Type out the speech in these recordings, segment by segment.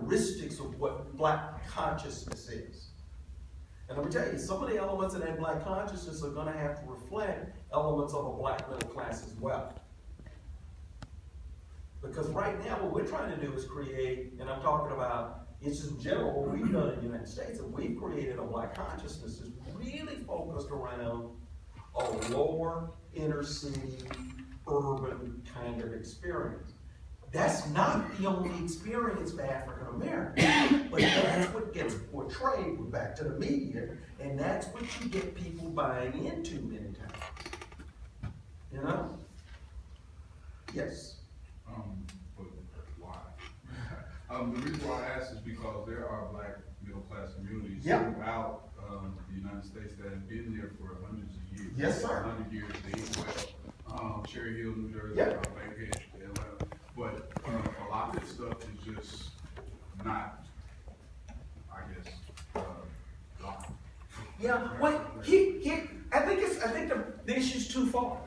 characteristics of what black consciousness is. And let me tell you, some of the elements in that black consciousness are going to have to reflect elements of a black middle class as well. Because right now, what we're trying to do is create, and I'm talking about, it's in general what we've done in the United States, and we've created a black consciousness that's really focused around a lower inner city, urban kind of experience. That's not the only experience for African Americans, but that's what gets portrayed back to the media, and that's what you get people buying into many times. You know? Yes. But why? The reason why I ask is because there are black middle class communities throughout the United States that have been there for hundreds of years. Yes, sir. 100 years. They eat well. Cherry Hill, New Jersey, Bankhead, Atlanta. But a lot of this stuff is just not, I guess, live. Yeah, well, I think the issue's too far.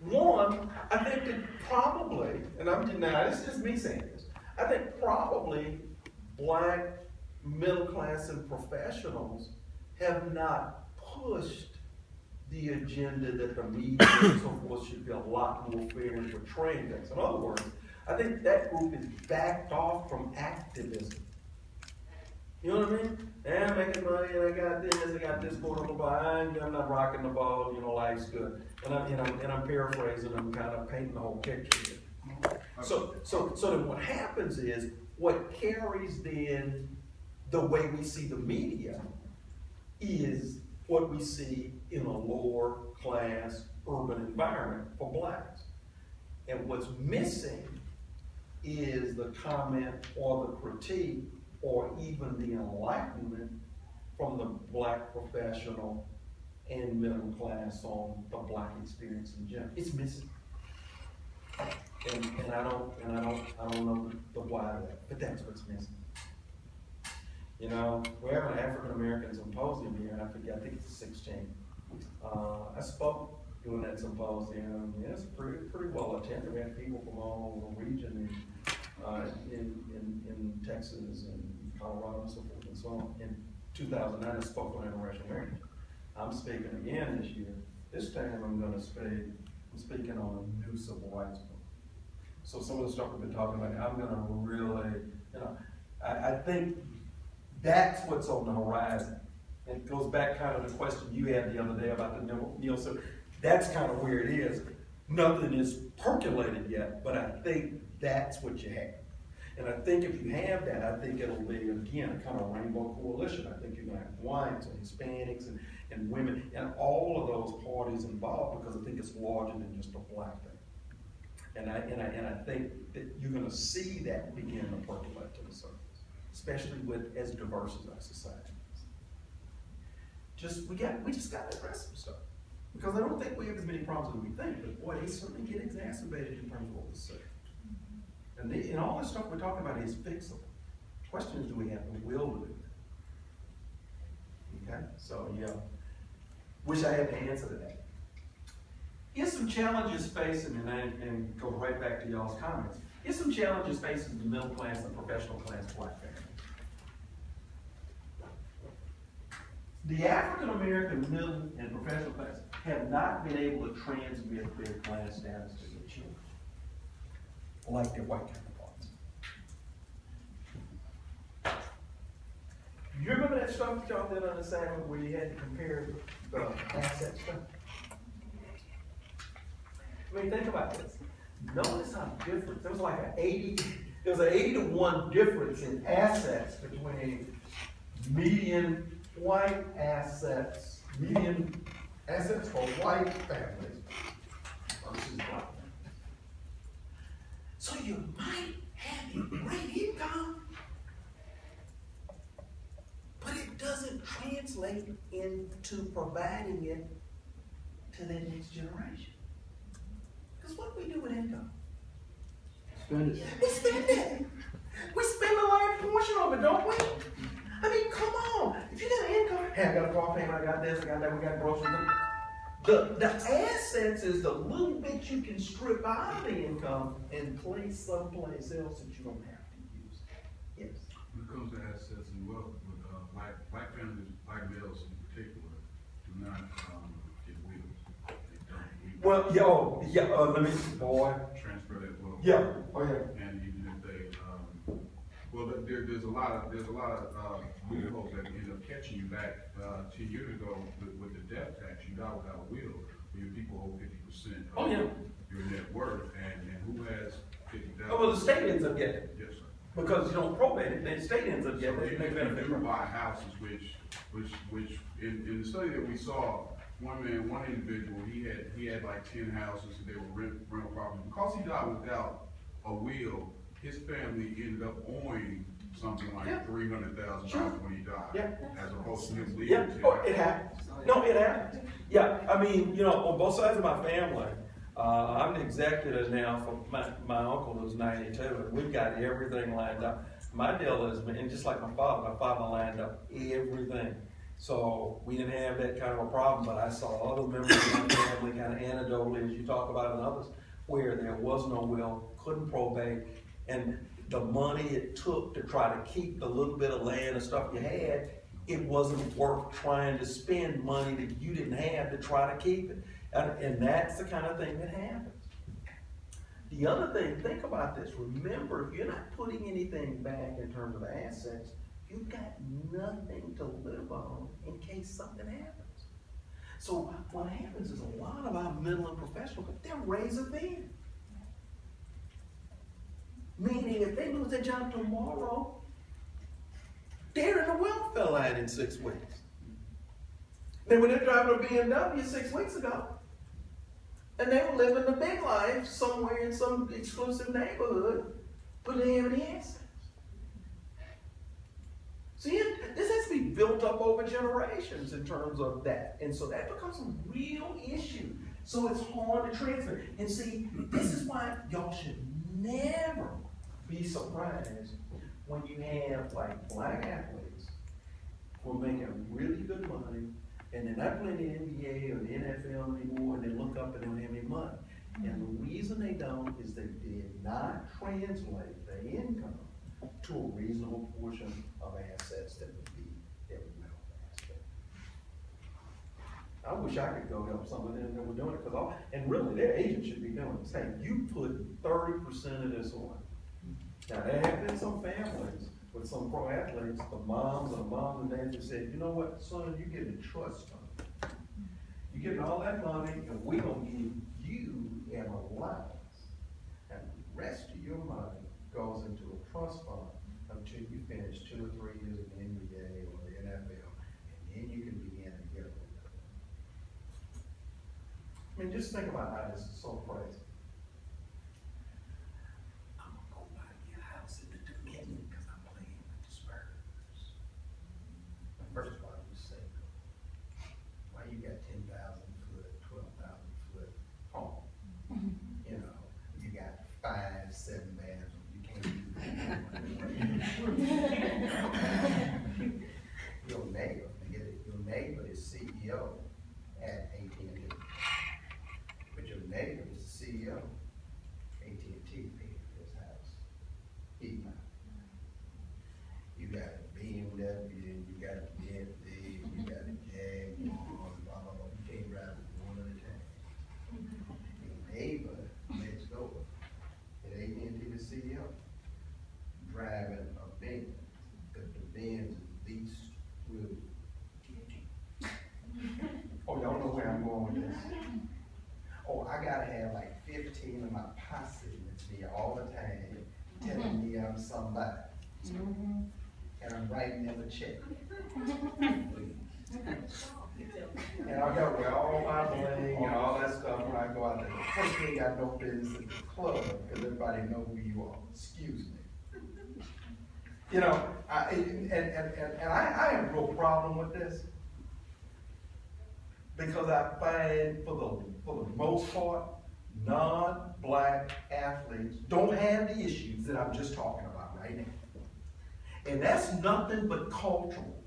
One, I think that probably, and I'm denying, this is me saying this, I think probably black middle class and professionals have not pushed the agenda that the media and so forth should be a lot more fair in portraying things. In other words, I think that group is backed off from activism. You know what I mean? Yeah, I'm making money, and I got this going on, but I'm not rocking the ball, you know, life's good. And I'm paraphrasing, I'm kind of painting the whole picture here. So then what happens is, what carries then the way we see the media is what we see in a lower class urban environment for blacks. And what's missing is the comment or the critique or even the enlightenment from the black professional and middle class on the black experience in general. It's missing. And I don't know the why of that, but that's what's missing. You know, we're having an African American symposium here, and I think it's the 16th. I spoke during that symposium. Yeah, it's pretty well attended. We had people from all over the region in Texas and Colorado and so forth and so on. In 2009, I spoke on interracial marriage. I'm speaking again this year. This time I'm speaking on a new civil rights book. So some of the stuff we've been talking about, I'm gonna really, I think that's what's on the horizon. And it goes back kind of to the question you had the other day about the Nielsen. That's kind of where it is. Nothing is percolated yet, but I think that's what you have. And I think if you have that, I think it'll be, again, a kind of rainbow coalition. I think you're going to have whites and Hispanics and women and all of those parties involved, because I think it's larger than just a black thing. And I think that you're going to see that begin to percolate to the surface, especially with as diverse as our society is. We just got to address some stuff, because I don't think we have as many problems as we think, but boy, they certainly get exacerbated in terms of what we say. And all this stuff we're talking about is fixable. The question is, do we have the will to do it? Okay, so yeah, wish I had the answer to that. Here's some challenges facing, and go right back to y'all's comments. Here's some challenges facing the middle class and professional class black family. The African American middle and professional class have not been able to transmit their class status to their children like their white counterparts. You remember that stuff that y'all did on the assignment where you had to compare the asset stuff? I mean, think about this. Notice how different. There was like an 80 to 1 difference in assets between median assets for white families versus black families. So you might have a great income, but it doesn't translate into providing it to the next generation. Because what do we do with income? Spend it. We spend it. We spend a large portion of it, don't we? I mean, come on. If you got income, hey, I got a car payment, I got this, I got that, we got groceries. The assets is the little bit you can strip out of the income and place someplace else that you don't have to use. Yes. comes to assets and wealth, with, black families, black males in particular, do not, get wills. They don't. Well, let me, boy, Transfer that wealth. yeah, oh yeah. And even if they, well, there's a lot of loopholes that end up catching you back, 10 years ago with the death tax. You die without a will, where your people owe 50% Oh, of yeah. your net worth, and who has 50,000? Oh, well, the state ends up getting it, Yes, sir. because you don't probate it, the state ends up So getting it, they if benefit you from it. buy houses, which in the study that we saw, one individual, he had like 10 houses, and they were rental properties. Because he died without a will, his family ended up owing something like Yeah. $300,000 Sure. when he died. Yeah. As opposed to him leaving. Yeah, 10 oh, it houses. happens. No, it happens. Yeah, I mean, you know, on both sides of my family, I'm the executive now for my uncle who's 92, and we've got everything lined up. My deal is, and just like my father lined up everything. So we didn't have that kind of a problem, but I saw other members of my family, kind of anecdotally, as you talk about, and others, where there was no will, couldn't probate, and the money it took to try to keep the little bit of land and stuff you had, it wasn't worth trying to spend money that you didn't have to try to keep it. And that's the kind of thing that happens. The other thing, think about this. Remember, if you're not putting anything back in terms of assets, you've got nothing to live on in case something happens. So what happens is a lot of our middle and professional, they're razor thin. Meaning if they lose their job tomorrow, they're in the welfare line in 6 weeks. Then when they're driving a BMW 6 weeks ago, and they were living the big life somewhere in some exclusive neighborhood, but they didn't have any assets. See, this has to be built up over generations in terms of that. And so that becomes a real issue. So it's hard to transfer. And see, this is why y'all should never be surprised when you have like black athletes who are making really good money, and they're not playing the NBA or the NFL anymore, and they look up and they don't have any money. And the reason they don't is they did not translate their income to a reasonable portion of assets that would be their wealth aspect. I wish I could go help some of them that were doing it, and really their agent should be doing it. Say, you put 30% of this on. Now there have been some families with some pro athletes, the moms and dads who said, you know what, son, you get a trust fund. You get all that money, and we gonna give you an allowance. And the rest of your money goes into a trust fund until you finish 2 or 3 years in the NBA or the NFL, and then you can begin to get a little bit. I mean, just think about how this is so crazy. I'm gonna go buy me a house in the Dominion because I'm playing with the Spurs. First of all, you say, why you got 10,000 foot, 12,000 foot home? You know, you got 5, 7 bedrooms. You can't do that. Your neighbor is CEO at AT&T. But your neighbor is the CEO. AT&T paid for his house. He not. You got a BMW, you got a Bentley, you got a Jaguar, blah, blah, blah. You can't drive one at a time. Your neighbor next door at AT&T, the CEO, driving a Benz, but the Benz is leased with. Oh, y'all know where I'm going with this. Oh, I gotta have like 15 of my posse with me all the time, telling me I'm somebody. And I'm writing them a check. And I got wear all my bling and all that stuff when I go out there. First thing, I got no business in the club because everybody know who you are. Excuse me. You know, I have a real problem with this. Because I find for the most part, non-black athletes don't have the issues that I'm just talking about right now. And that's nothing but cultural.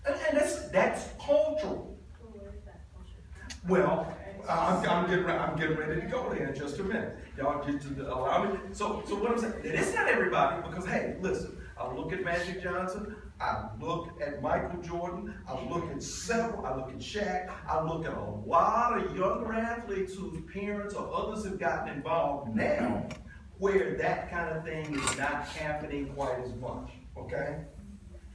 And that's cultural. Well, I'm getting ready to go there in just a minute. Y'all just allow me. So what I'm saying, it's not everybody, because hey, listen, I look at Magic Johnson, I look at Michael Jordan, I look at Shaq, I look at a lot of younger athletes whose parents or others have gotten involved now, where that kind of thing is not happening quite as much, okay?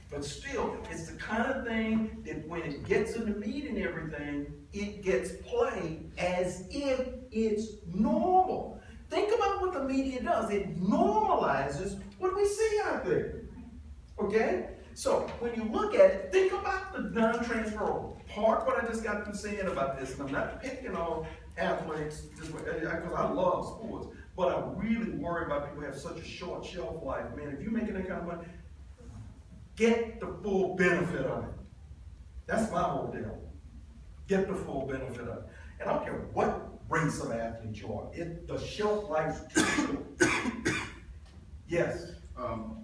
But still, it's the kind of thing that when it gets in the meat and everything, it gets played as if it's normal. Think about what the media does. It normalizes what we see out there. Okay? So when you look at it, think about the non-transferable. Part what I just got through saying about this, and I'm not picking on athletes because I love sports, but I really worry about people who have such a short shelf life. Man, if you're making that kind of money, get the full benefit of it. That's my whole deal. Get the full benefit of it. And I don't care what race of athlete you are. The shelf life's too short. Yes.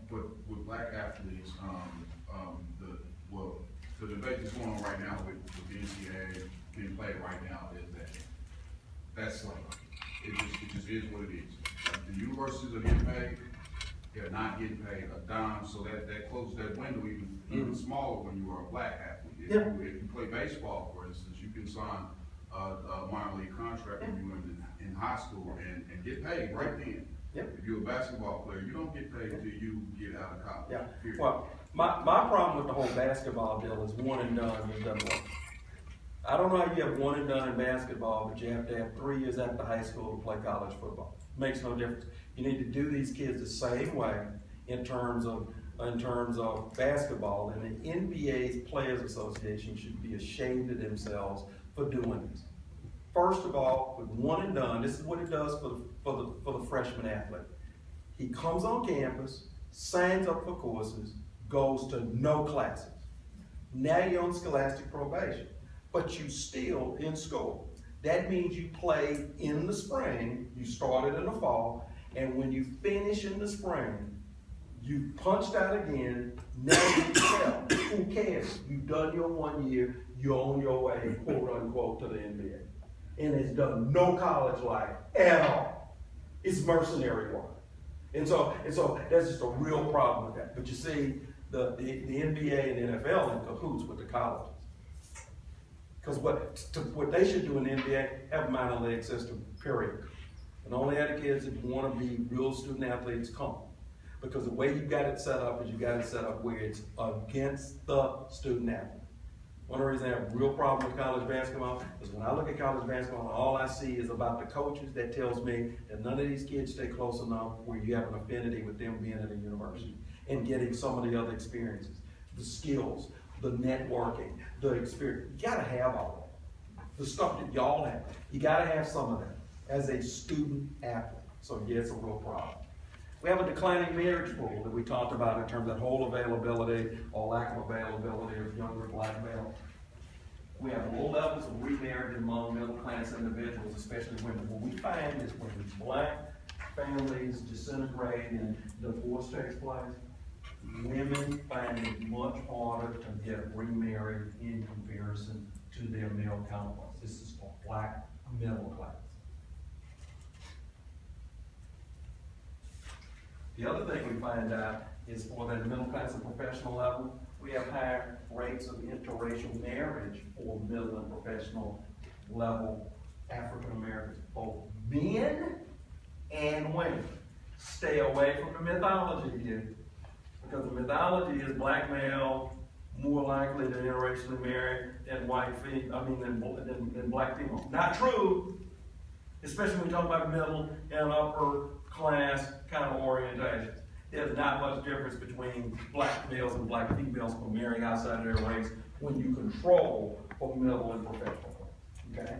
With black athletes, the debate that's going on right now with the NCAA being played right now is that's like, it just is what it is. The universities are getting paid. They're not getting paid a dime, so that closes that window even smaller when you are a black athlete. If you play baseball, for instance, you can sign a minor league contract when you were in high school and get paid right then. If you're a basketball player, you don't get paid until you get out of college. Period. Well, my problem with the whole basketball deal is one and done, it doesn't work. I don't know how you have one and done in basketball, but you have to have 3 years after high school to play college football. Makes no difference. You need to do these kids the same way in terms of basketball, and the NBA's Players Association should be ashamed of themselves for doing this. First of all, with one and done, this is what it does for the freshman athlete. He comes on campus, signs up for courses, goes to no classes. Now you're on scholastic probation, but you still in school. That means you play in the spring, you started in the fall, and when you finish in the spring, you punched out again, now you tell. Who cares? You've done your 1 year, you're on your way, quote unquote, to the NBA. And it's done no college life at all. It's mercenary work. And so that's just a real problem with that. But you see, the NBA and the NFL in cahoots with the colleges. Because what they should do in the NBA, have a minor league system, period. And only have the kids that want to be real student athletes come. Because the way you got it set up is you got it set up where it's against the student athlete. One of the reasons I have a real problem with college basketball is when I look at college basketball, all I see is about the coaches that tells me that none of these kids stay close enough where you have an affinity with them being at a university and getting some of the other experiences, the skills, the networking, the experience. You gotta have all that. The stuff that y'all have. You gotta have some of that as a student athlete. So yeah, it's a real problem. We have a declining marriage pool that we talked about in terms of whole availability or lack of availability of younger black males. We have low levels of remarriage among middle class individuals, especially women. What we find is when black families disintegrate and divorce takes place, women find it much harder to get remarried in comparison to their male counterparts. This is for black middle class. The other thing we find out is for the middle class and professional level, we have higher rates of interracial marriage for middle and professional level African Americans, both men and women. Stay away from the mythology here, because the mythology is black male more likely to interracially marry than than black female. Not true, especially when we talk about middle and upper class kind of orientation. There's not much difference between black males and black females for marrying outside of their race when you control for middle and professional. Okay?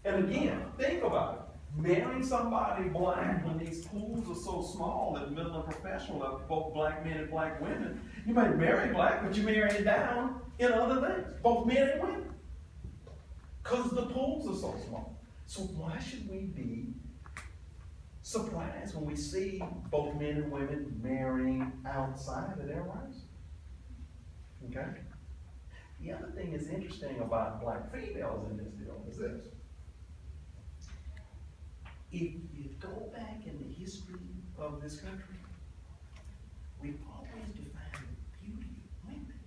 And again, think about it. Marrying somebody black when these pools are so small that middle and professional are both black men and black women, you might marry black, but you marry it down in other things, both men and women. Because the pools are so small. So why should we be surprised when we see both men and women marrying outside of their race? Okay? The other thing that's interesting about black females in this deal is this. If you go back in the history of this country, we've always defined the beauty of women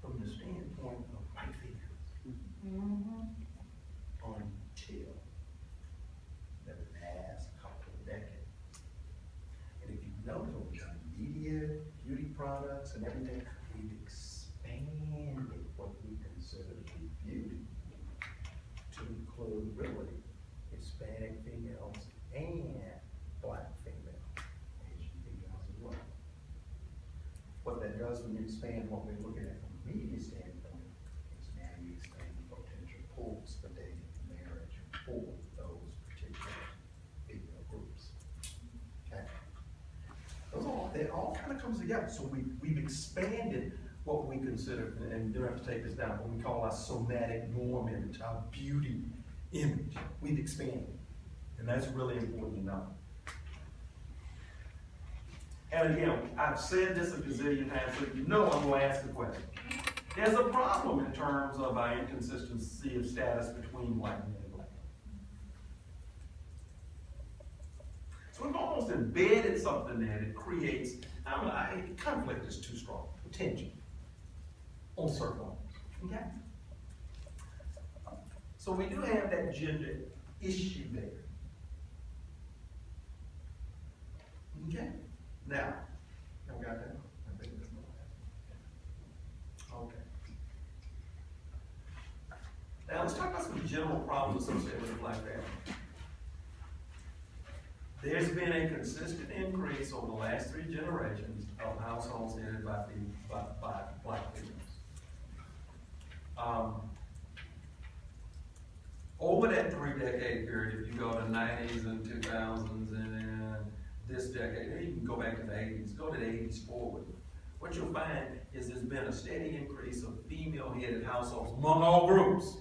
from the standpoint of white figures. Until the last couple of decades. And if you notice over time, media, beauty products and everything, we've expanded what we consider to be beauty to include really Hispanic females and black females, Asian females as well. What that does when you expand what we're looking at from a media standpoint is now you expand the potential pools for dating and marriage for those particular female groups. Okay? It all kind of comes together. So we've expanded what we consider, and you don't have to take this down, what we call our somatic norm image, our beauty image. We've expanded. And that's really important to know. And again, I've said this a gazillion times, so you know I'm going to ask the question. There's a problem in terms of our inconsistency of status between white men and black men. So we've almost embedded something there that creates, conflict is too strong, tension on certain levels. Okay? So we do have that gender issue there. Okay? Now, y'all got that? I think that's okay. Now let's talk about some general problems associated with the black family. There's been a consistent increase over the last 3 generations of households headed by black females. Over that 3-decade period, if you go to 90s and 2000s and then this decade, or you can go back to the 80s, go to the 80s forward, what you'll find is there's been a steady increase of female-headed households among all groups.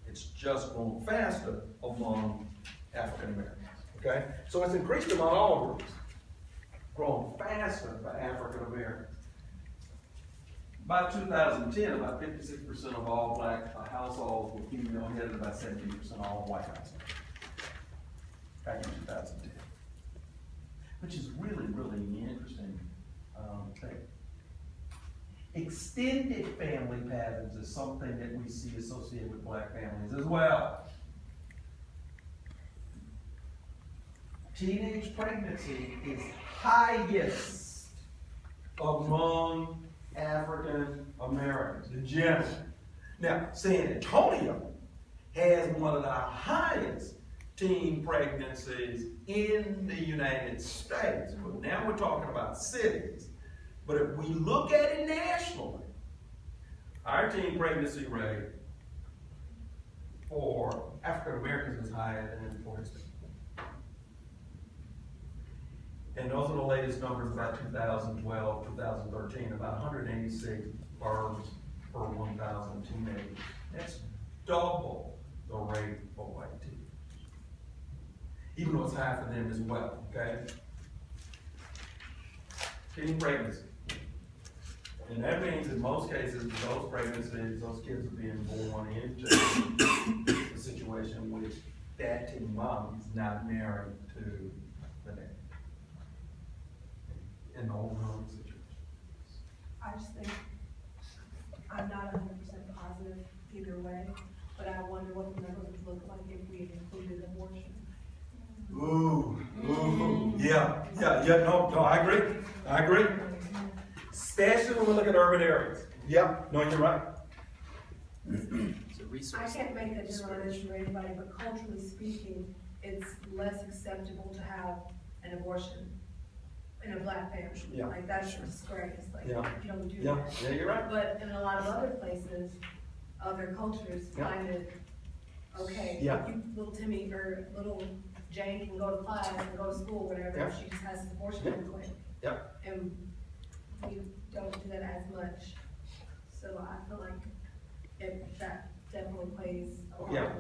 It's just grown faster among African Americans, okay? So it's increased among all groups, grown faster by African Americans. By 2010, about 56% of all black households were female-headed, about 70% of all white households. Back in 2010. Which is really, really interesting thing. Extended family patterns is something that we see associated with black families as well. Teenage pregnancy is highest among African Americans in general. Now, San Antonio has one of the highest teen pregnancies in the United States. But now we're talking about cities. But if we look at it nationally, our teen pregnancy rate for African Americans is higher than for Hispanics. And those are the latest numbers about 2012, 2013, about 186 births per 1,000 teenagers. That's double the rate for white teens. Even though it's high for them as well, okay? Teen pregnancy. And that means in most cases, those pregnancies, those kids are being born into a situation in which that teen mom is not married to the dad. In the overall situation. I just think I'm not 100% positive either way, but I wonder what the numbers would look like if we had included abortion. No, I agree. Especially when we look at urban areas. Yeah, no, you're right. I can't make that generalization for anybody, but culturally speaking, it's less acceptable to have an abortion in a black family. Yeah. Like, that's disgrace. Like, Yeah. you don't do Yeah, that. yeah, you're right. But in a lot of other places, other cultures Yeah. find it okay. Yeah. You, little Timmy or little Jane can go to class and go to school, whatever, Yeah. she just has an abortion Yeah. really quick. Yeah. And we don't do that as much. So I feel like that definitely plays a part. Yeah.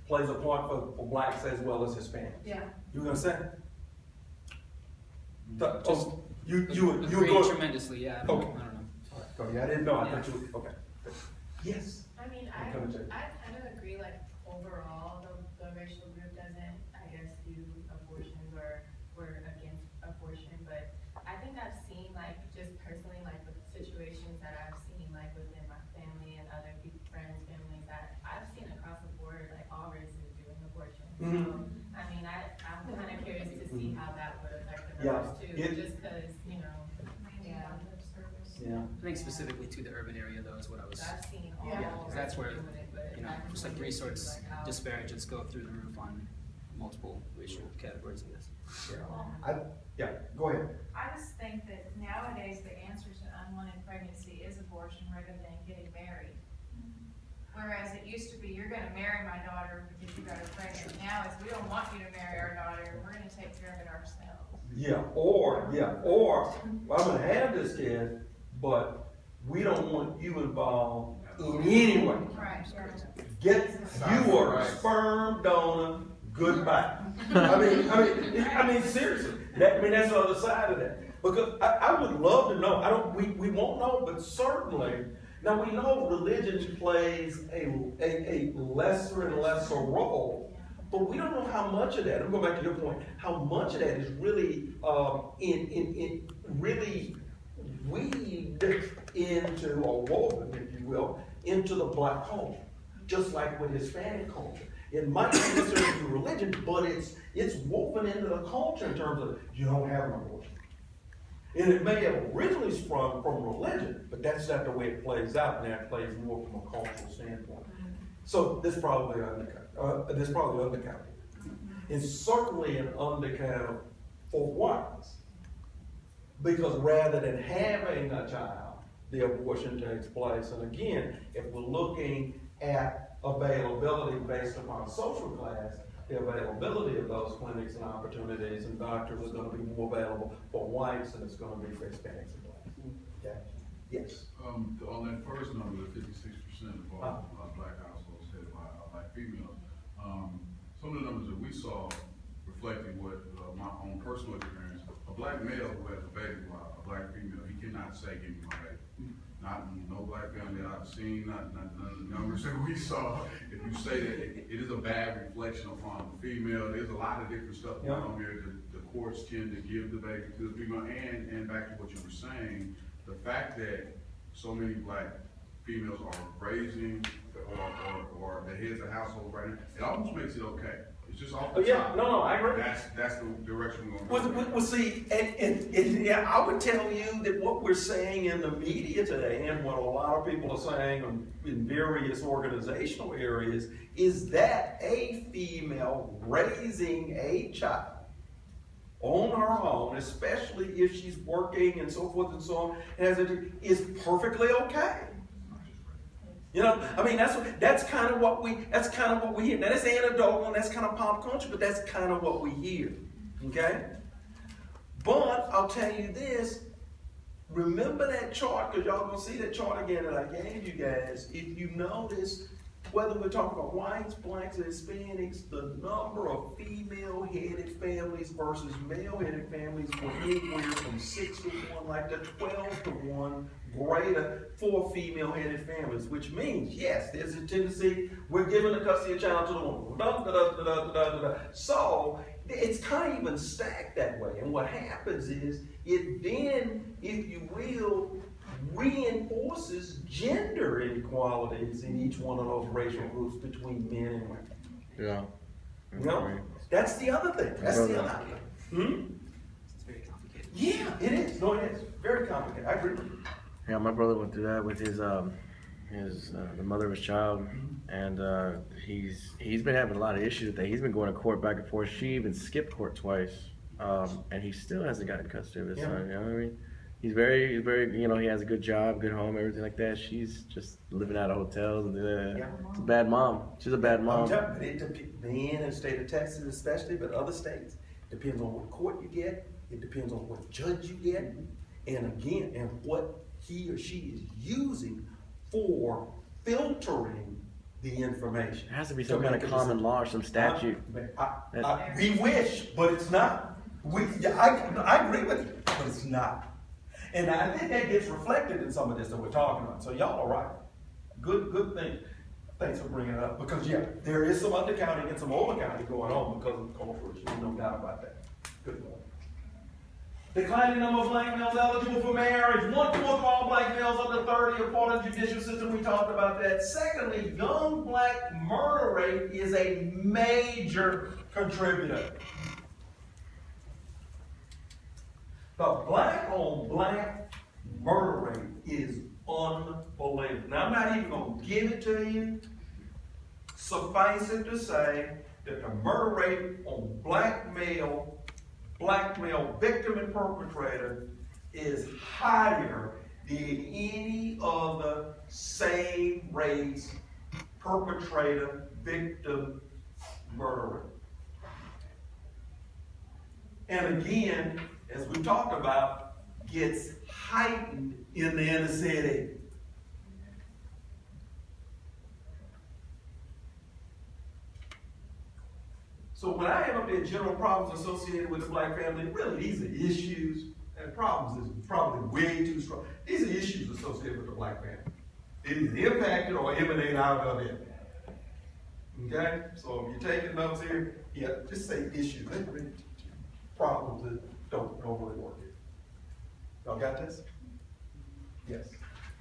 Plays a part for blacks as well as Hispanics. Yeah. You were gonna say? Just You agree go. tremendously, yeah. Okay. I don't know. Go ahead. I didn't know. I thought you. Okay. Yes. I mean, I kind of agree, like, overall, the racial group doesn't, I guess, do abortions or we're against abortion, but I think I've seen, like, just personally, like, with situations that I've seen, like, within my family and other friends, families, that I've seen across the board, like, all races doing abortion. Mhm. So, I mean, I'm kind of curious to see how that would affect the Yeah. numbers too, just because, you know, yeah. Yeah. I think specifically to the urban area though is what I was, So I've seen all. yeah, 'cause that's where, doing it, but you know, I'm just like curious to resource see, like, how- disparages go through the roof on multiple racial categories, I guess. Yeah, go ahead. I just think that nowadays the answer to unwanted pregnancy is abortion rather than getting married. Whereas it used to be, you're gonna marry my daughter because you got her pregnant. Now it's, we don't want you to marry our daughter, we're gonna take care of it ourselves. Or, I'm gonna have this kid, but we don't want you involved in any way. Right. Get, you are a sperm donor, goodbye. I mean, seriously, that's the other side of that. Because I would love to know, we won't know, but certainly, now we know religion plays a lesser and lesser role, but we don't know how much of that, I'm going back to your point, how much of that is really, really weaved into, or woven, if you will, into the black culture. Just like with Hispanic culture. It might not necessarily be religion, but it's woven into the culture in terms of you don't have an abortion. And it may have originally sprung from religion, but that's not the way it plays out, and that plays more from a cultural standpoint. So this probably undercounted. It's certainly an undercount for whites. Because rather than having a child, the abortion takes place. And again, if we're looking at availability based upon social class, the availability of those clinics and opportunities and doctors is going to be more available for whites than it's going to be for Hispanics and blacks. Okay? Yes. On that first number, the 56% of all black households headed by black females, some of the numbers that we saw reflected what my own personal experience. A black male who has a baby while a black female, he cannot say, give me my baby. No black family that I've seen, not none of the numbers that we saw. If you say that, it is a bad reflection upon the female. There's a lot of different stuff going on here. The courts tend to give the baby to the female. And back to what you were saying, the fact that so many black females are raising or the heads of households right now, it almost makes it okay. It's just off the top. No, I agree. That's the direction we're going to go. Well, see, and yeah, I would tell you that what we're saying in the media today, and what a lot of people are saying in various organizational areas, is that a female raising a child on her own, especially if she's working and so forth and so on, is perfectly okay. You know, I mean, that's kind of what we hear. Now that's anecdotal and that's kind of pop culture, but that's kind of what we hear. Okay? But I'll tell you this, remember that chart, because y'all gonna see that chart again that I gave you guys. If you notice, whether we're talking about whites, blacks, or Hispanics, the number of female-headed families versus male-headed families were anywhere from 6 to 1, like the 12 to 1 greater for female-headed families, which means, yes, there's a tendency, we're giving the custody of child to the woman. So, it's kind of even stacked that way. And what happens is, it then, if you will, reinforces gender inequalities in each one of those racial groups between men and women. Yeah. You know? That's the other thing. That's the other thing. It's very complicated. Yeah, it is. No, it is. Very complicated. I agree with you. Yeah, my brother went through that with his the mother of his child, and he's been having a lot of issues with that. He's been going to court back and forth. She even skipped court twice, and he still hasn't gotten custody of his son. You know what I mean? He's very, you know, he has a good job, good home, everything like that. She's just living out of hotels. And, It's a bad mom. She's a bad mom. I'm telling you, it depends, in the state of Texas especially, but other states, depends on what court you get, it depends on what judge you get, and again, and what he or she is using for filtering the information. It has to be some kind of common law or some statute. We wish, but it's not. I agree with you, but it's not. And I think that gets reflected in some of this that we're talking about. So y'all are right. Good thing. Thanks for bringing it up, because yeah, there is some undercounting and some overcounting going on because of cultural issues, no doubt about that. Good one. Declining number of black males eligible for marriage. 1/4 of all black males under 30 are part of the judicial system. We talked about that. Secondly, young black murder rate is a major contributor. The black on black murder rate is unbelievable. Now, I'm not even going to give it to you. Suffice it to say that the murder rate on black male victim and perpetrator is higher than any other same race perpetrator victim murderer. And again, as we talked about, gets heightened in the inner city. So when I have up there general problems associated with the black family, really these are issues, and problems is probably way too strong. These are issues associated with the black family. It is impacted or emanate out of it. Okay? So if you're taking notes here, yeah, just say issues. They're really problems that don't really work here. Y'all got this? Yes.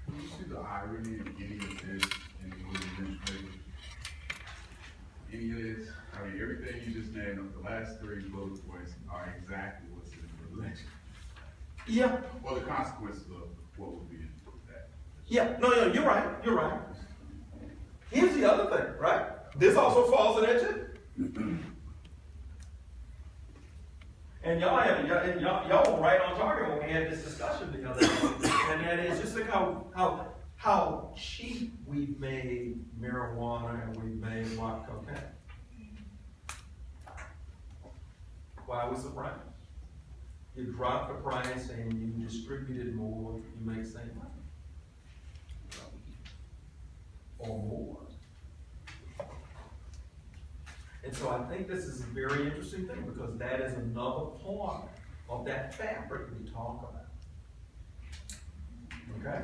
Do you see the irony of any of this in the administration? Any of this? I mean, everything you just named up, the last 3 bullet points are exactly what's in the election. Yeah. Well, the consequences of what would be in that. Yeah, no, you're right, you're right. Here's the other thing, right? This also falls in that too. And y'all were right on target when we had this discussion the other day. And that is just like how cheap we've made marijuana and we've made white cocaine. Why are we surprised? You drop the price and you distribute it more, you make the same money. Or more. And so I think this is a very interesting thing, because that is another part of that fabric we talk about. Okay?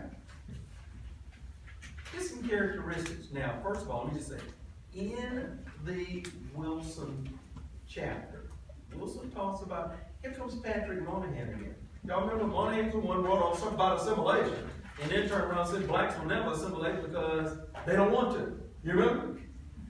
Here's some characteristics. Now, first of all, let me just say, in the Wilson chapter, Wilson talks about, here comes Patrick Moynihan again. Y'all remember Moynihan's the one wrote on something about assimilation, and then turned around and said blacks will never assimilate because they don't want to. You remember?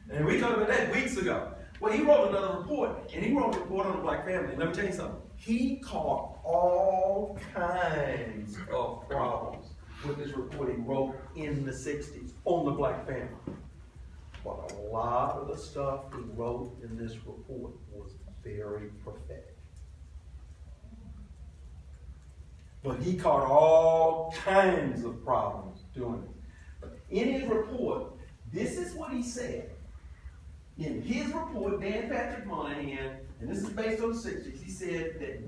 And we talked about that weeks ago. Well, he wrote another report, and he wrote a report on the black family. Let me tell you something. He caught all kinds of problems with this report he wrote in the 60s on the black family. But a lot of the stuff he wrote in this report was very prophetic. But he caught all kinds of problems doing it. But in his report, this is what he said. In his report, Dan Patrick Moynihan, and this is based on the 60s, he said that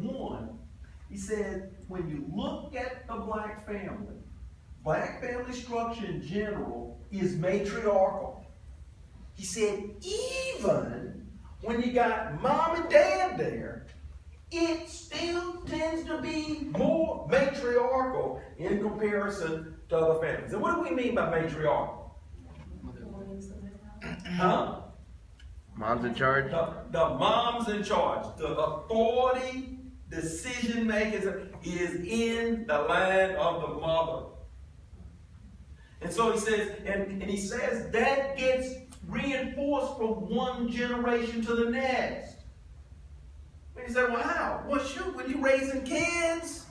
he said, when you look at the black family structure in general is matriarchal. He said, even when you got mom and dad there, it still tends to be more matriarchal in comparison to other families. And what do we mean by matriarchal? Huh? Mom's in charge? The mom's in charge. The authority, decision making is in the line of the mother. And so he says, and he says that gets reinforced from one generation to the next. And you say, well, how? Well, shoot, when you're raising kids,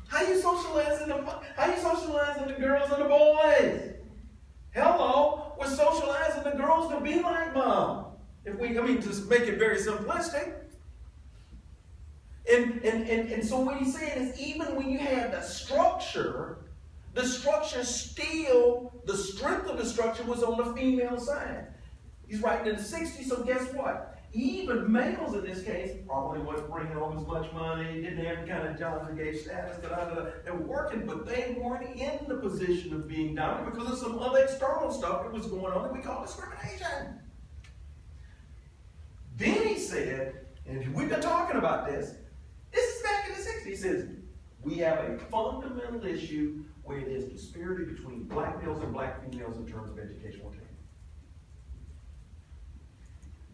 how you socializing the girls and the boys? Hello, we're socializing the girls to be like mom. Just make it very simplistic. And so what he's saying is, even when you have the structure still, the strength of the structure was on the female side. He's writing in the 60s, so guess what? Even males in this case probably wasn't bringing home as much money, didn't have the kind of John Gage status, They were working, but they weren't in the position of being dominant because of some other external stuff that was going on that we call discrimination. Then he said, and we've been talking about this, this is back in the 60s, he says, We have a fundamental issue where there's disparity between black males and black females in terms of educational attainment.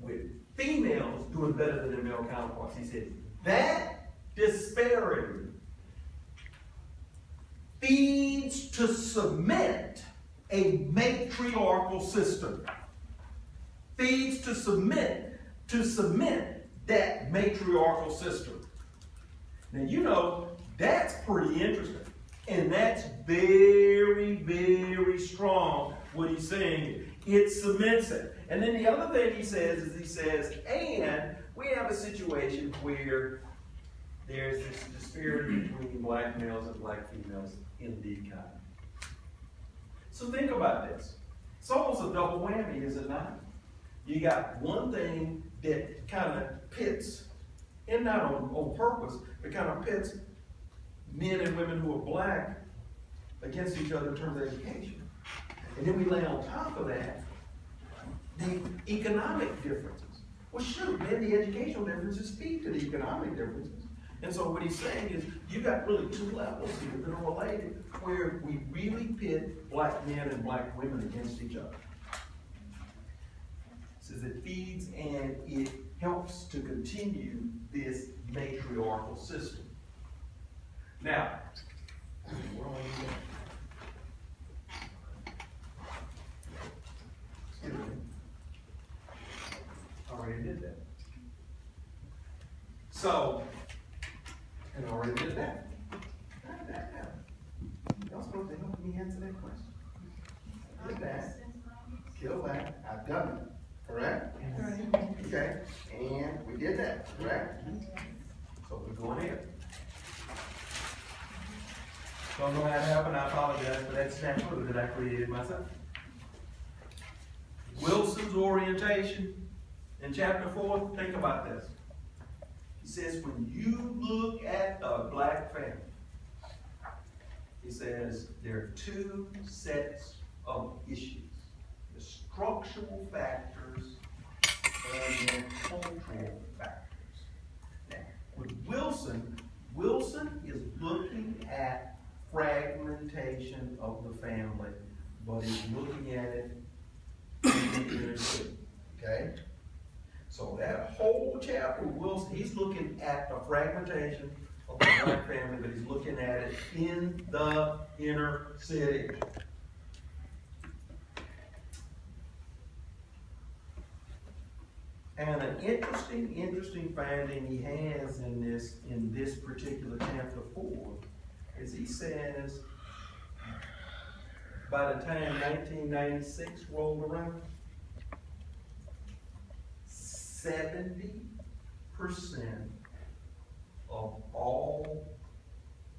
With females doing better than their male counterparts. He said, that disparity feeds to cement a matriarchal system. Feeds to cement that matriarchal system. Now, you know, that's pretty interesting. And that's very, very strong, what he's saying. It cements it. And then the other thing he says is and we have a situation where there's this disparity between black males and black females in the economy. So think about this. It's almost a double whammy, is it not? You got one thing that kind of pits, and not on purpose, but kind of pits men and women who are black against each other in terms of education. And then we lay on top of that the economic differences. Well, shoot, man, the educational differences speak to the economic differences. And so what he's saying is, you got really two levels here that are related, where we really pit black men and black women against each other. It says it feeds and it helps to continue this matriarchal system. Now, where are we going? Excuse me. Already did that. So, and already did that. How did that happen? Y'all supposed to help me answer that question. Did that. Kill that. I've done it. Correct? Okay. And we did that. Correct? So we're going here. Don't know how it happened. I apologize for that snafu that I created myself. Wilson's orientation in chapter 4, think about this. He says, when you look at a black family, he says there are two sets of issues. The structural factors and the cultural factors. Now, with Wilson is looking at fragmentation of the family, but he's looking at it in the inner city. Okay? So that whole chapter, Wilson, he's looking at the fragmentation of the black family, but he's looking at it in the inner city. And an interesting finding he has in this particular chapter 4 is he says, by the time 1996 rolled around, 70% of all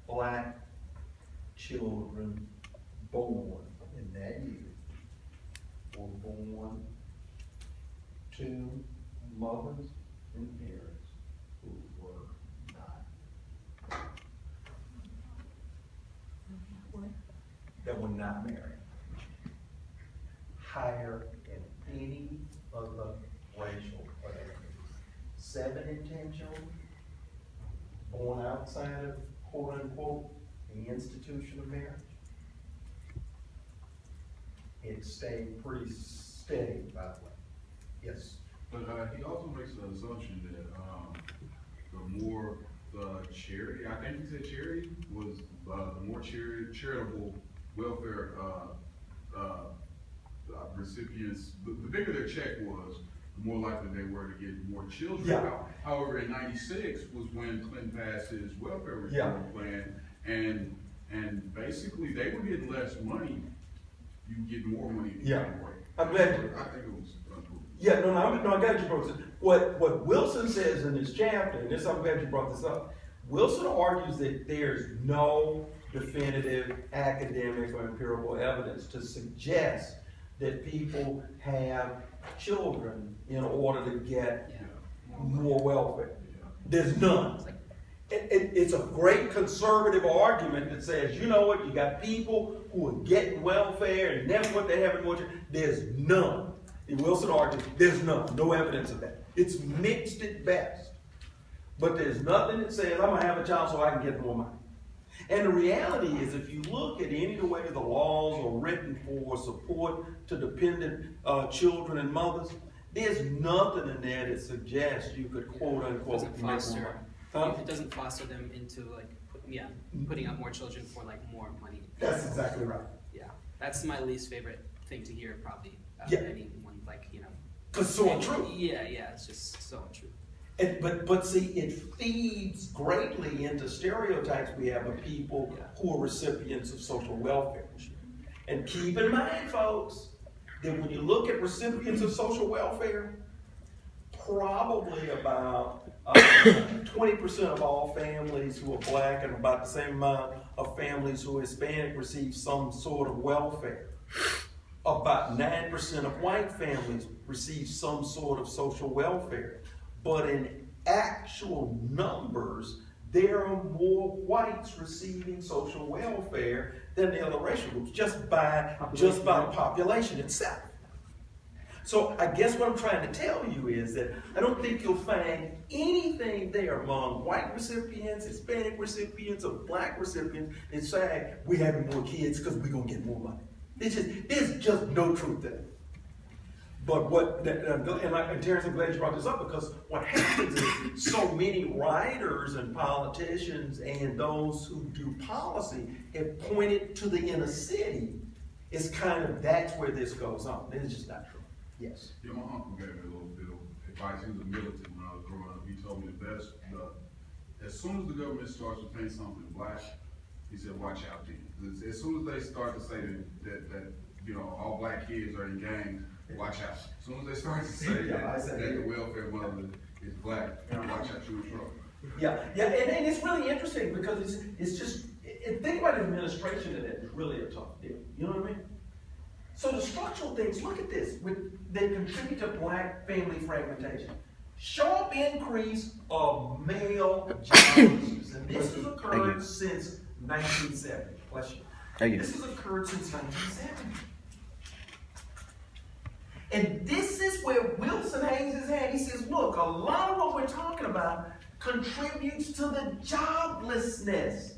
black children born in that year were born to mothers and parents who were not, that were not married. Higher than any other racial category. 7 in 10 children born outside of, quote unquote, the institution of marriage. It stayed pretty steady, by the way. Yes. But he also makes the assumption that the more the charity, I think he said charity, was the more charitable welfare recipients, the bigger their check was, the more likely they were to get more children. Yeah. However, in '96 was when Clinton passed his welfare reform plan, and basically they were getting less money. You get more money in the category. I'm glad. I think it was. Yeah, no, I got you, bro. What Wilson says in this chapter, and I'm glad you brought this up. Wilson argues that there's no definitive academic or empirical evidence to suggest that people have children in order to get more welfare. There's none. It's a great conservative argument that says, you know what, you got people who are getting welfare and never what they have in more children. There's none. And Wilson argues, there's none, no evidence of that. It's mixed at best. But there's nothing that says, I'm going to have a child so I can get more money. And the reality is, if you look at any of the way the laws are written for support to dependent children and mothers, there's nothing in there that suggests you could quote unquote Doesn't make more foster, money. Huh? it doesn't foster them into like, putting out more children for like more money. That's exactly right. Yeah, that's my least favorite thing to hear probably out Yeah. of anyone, like, you know. Cause it's so untrue. Yeah, it's just so untrue. And, but see, it feeds greatly into stereotypes we have of people who are recipients of social welfare. And keep in mind, folks, that when you look at recipients of social welfare, probably about 20% of all families who are black and about the same amount of families who are Hispanic receive some sort of welfare. About 9% of white families receive some sort of social welfare. But in actual numbers, there are more whites receiving social welfare than the other racial groups, just by the population itself. So I guess what I'm trying to tell you is that I don't think you'll find anything there among white recipients, Hispanic recipients, or black recipients that say, we're having more kids because we're going to get more money. There's just no truth there. But and Terrence, I'm glad you brought this up, because what happens is so many writers and politicians and those who do policy have pointed to the inner city. It's kind of, that's where this goes on. It's just not true. Yes. Yeah, my uncle gave me a little bit of advice. He was a militant when I was growing up. He told me the best, as soon as the government starts to paint something black, he said, watch out then. As soon as they start to say that you know, all black kids are in gangs, watch out. As soon as they start to say that the welfare mother is black, watch out, you're in trouble. Yeah, and it's really interesting because it's just, think about administration of it, it's really a tough deal. You know what I mean? So the structural things, look at this, they contribute to black family fragmentation. Sharp increase of male joblessness, and this has occurred since 1970. Bless you. This has occurred since 1970. And this is where Wilson hangs his hat. He says, look, a lot of what we're talking about contributes to the joblessness.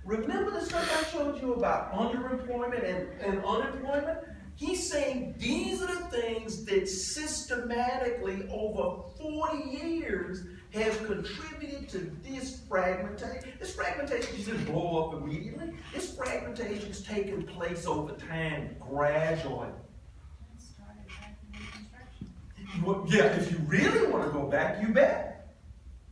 Remember the stuff I showed you about underemployment and unemployment? He's saying these are the things that systematically over 40 years have contributed to this fragmentation. This fragmentation doesn't blow up immediately. This fragmentation has taken place over time, gradually. Well, yeah, if you really want to go back, you bet.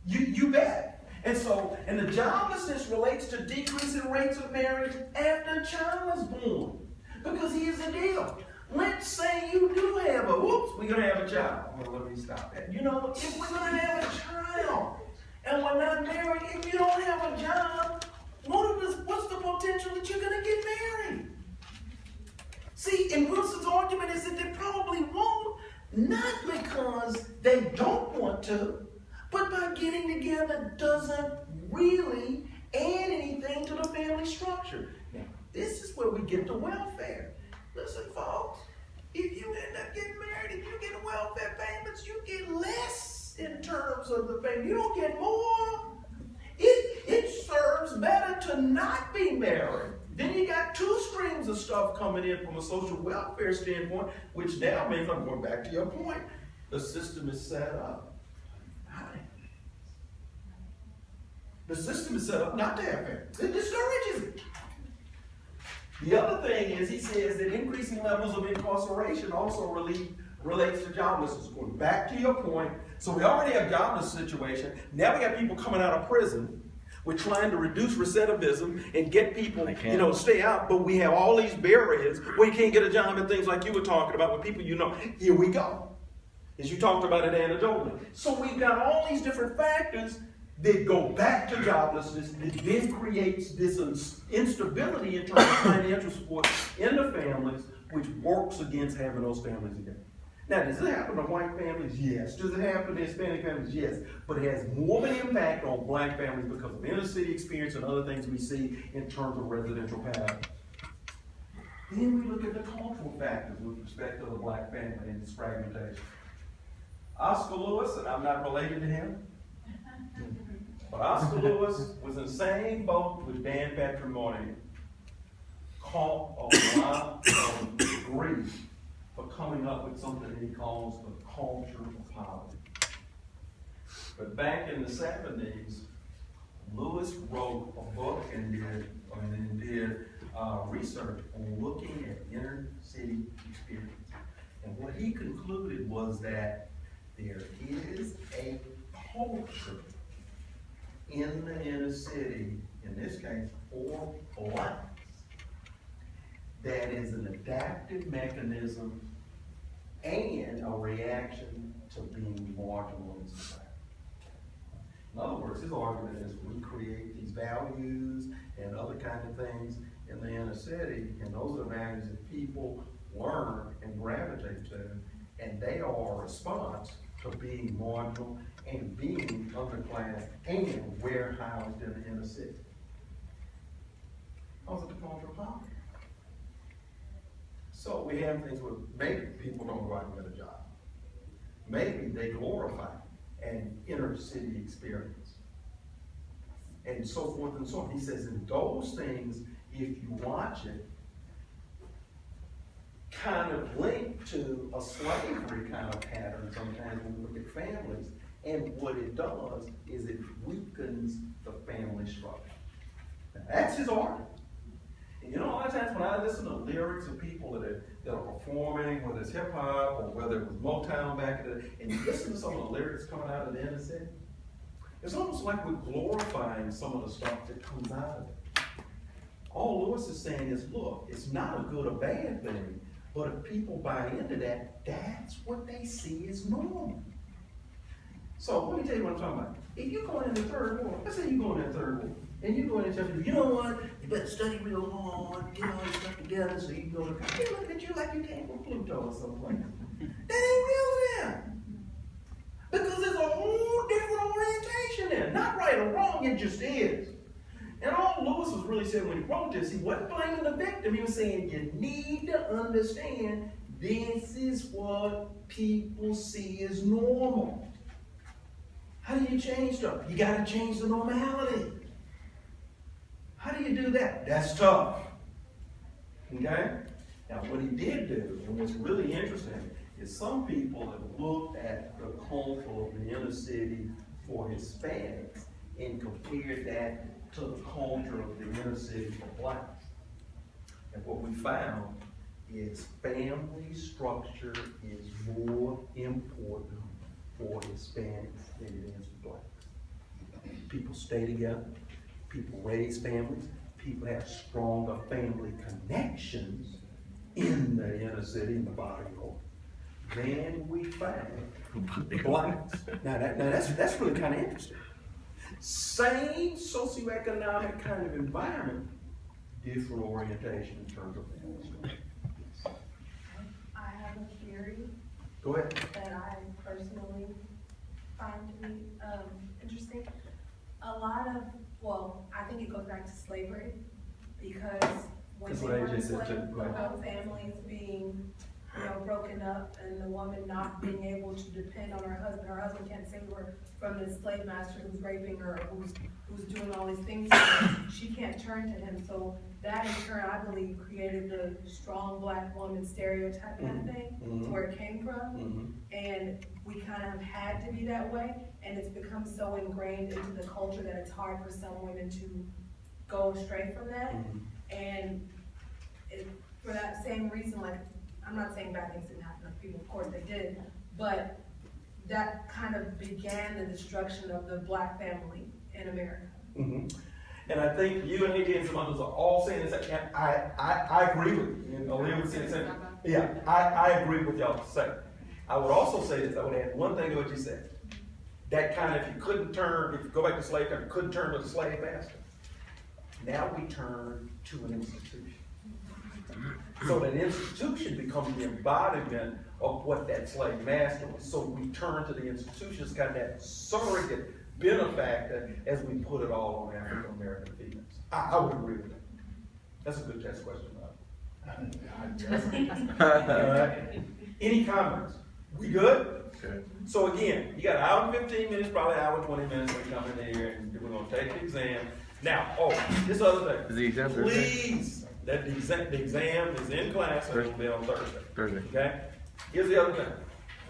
You bet. And so, and the joblessness relates to decreasing rates of marriage after a child is born. Because here's the deal. Let's say you do have we're going to have a child. Well, let me stop that. You know, if we're going to have a child and we're not married, if you don't have a job, what's the potential that you're going to get married? See, and Wilson's argument is that they probably won't, not because they don't want to, but by getting together doesn't really add anything to the family structure. Now, this is where we get to welfare. Listen, folks, if you end up getting married, if you get welfare payments, you get less in terms of the family. You don't get more. It serves better to not be married. Then you got two streams of stuff coming in from a social welfare standpoint, which now means, I'm going back to your point, the system is set up. The system is set up not to have family. It discourages it. The other thing is, he says that increasing levels of incarceration also relates to joblessness. Going back to your point, so we already have a jobless situation. Now we got people coming out of prison. We're trying to reduce recidivism and get people, to stay out, but we have all these barriers where you can't get a job and things like you were talking about with people Here we go. As you talked about it anecdotally. So we've got all these different factors that go back to joblessness, that then creates this instability in terms of financial support in the families, which works against having those families again. Now, does it happen to white families? Yes. Does it happen to Hispanic families? Yes. But it has more of an impact on black families because of inner city experience and other things we see in terms of residential patterns. Then we look at the cultural factors with respect to the black family and its fragmentation. Oscar Lewis, and I'm not related to him, But Oscar Lewis was in the same boat with Dan Patrimony, caught a lot of grief for coming up with something that he calls the culture of poverty. But back in the 70s, Lewis wrote a book and did research on looking at inner city experience. And what he concluded was that there is a culture in the inner city, in this case, for blacks, that is an adaptive mechanism and a reaction to being marginal in society. In other words, his argument is we create these values and other kind of things in the inner city, and those are values that people learn and gravitate to, and they are a response to being marginal and being underclass and warehoused in the inner city. How's it the culture of poverty? So we have things where maybe people don't go out and get a job. Maybe they glorify an inner city experience. And so forth and so on. He says, in those things, if you watch it, kind of linked to a slavery kind of pattern sometimes when we look at families. And what it does is it weakens the family structure. Now, that's his argument. And you know, a lot of times when I listen to lyrics of people that are performing, whether it's hip hop or whether it was Motown back in the day, and you listen to some of the lyrics coming out of the inner city, it's almost like we're glorifying some of the stuff that comes out of it. All Lewis is saying is, look, it's not a good or bad thing, but if people buy into that, that's what they see as normal. So let me tell you what I'm talking about. If you're going in the third world, let's say you're going in the third world, and you're going to tell people, you know what, you better study real hard, get all your stuff together so you can go to college. They look at you like you came from Pluto or someplace. That ain't real to them. Because there's a whole different orientation there. Not right or wrong, it just is. And all Lewis was really saying when he wrote this, he wasn't blaming the victim. He was saying you need to understand this is what people see as normal. How do you change stuff? You got to change the normality. How do you do that? That's tough. Okay? Now, what he did do, and what's really interesting, is some people have looked at the culture of the inner city for Hispanics and compared that to the culture of the inner city for blacks. And what we found is family structure is more important for Hispanics than it is for blacks. People stay together, people raise families, people have stronger family connections in the inner city, in the body of than we find blacks. Now that's really kind of interesting. Same socioeconomic kind of environment, different orientation in terms of family. I have a theory Go ahead. that I personally find to be interesting. A lot of, well, I think it goes back to slavery, because when That's they what were AJ said enslaved, too. Go ahead. about families being, broken up, and the woman not being able to depend on her husband. Her husband can't save her from the slave master who's raping her, who's doing all these things to her. She can't turn to him. So that in turn, I believe, created the strong black woman stereotype kind of thing, where it came from. And we kind of had to be that way, and it's become so ingrained into the culture that it's hard for some women to go astray from that. And for that same reason, like, I'm not saying bad things didn't happen to people, of course they did, but that kind of began the destruction of the black family in America. And I think you and AJ and some others are all saying this. I agree with you. Aaliyah was saying the same. Yeah, I agree with y'all saying. I would also say this. I would add one thing to what you said. That kind of, if you go back to slave time, you couldn't turn to the slave master. Now we turn to an institution. So an institution becomes the embodiment of what that slave master was. So we turn to the institution as kind of that surrogate benefactor as we put it all on African American females. I would agree with that. That's a good test question, Rob. Any comments? We good? Okay. So again, you got an hour and 15 minutes, probably an hour and 20 minutes when you come in here, and we're gonna take the exam. Now, this other Is thing. the exam Thursday? Please, that the exam is in class, and it'll be on Thursday. Thursday. Okay? Here's the other thing.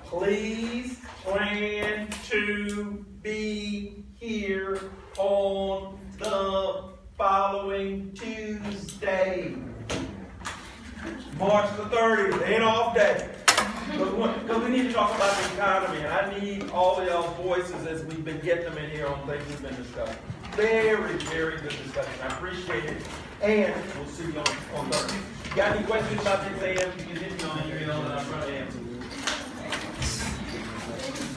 Please plan to be here on the following Tuesday. March the 30th, ain't off day. Because we need to talk about the economy, and I need all of y'all's voices as we've been getting them in here on things we've been discussing. Very, very good discussion. I appreciate it. And we'll see you on Thursday. Got any questions about the exam? You can hit me on email and I'm trying to answer.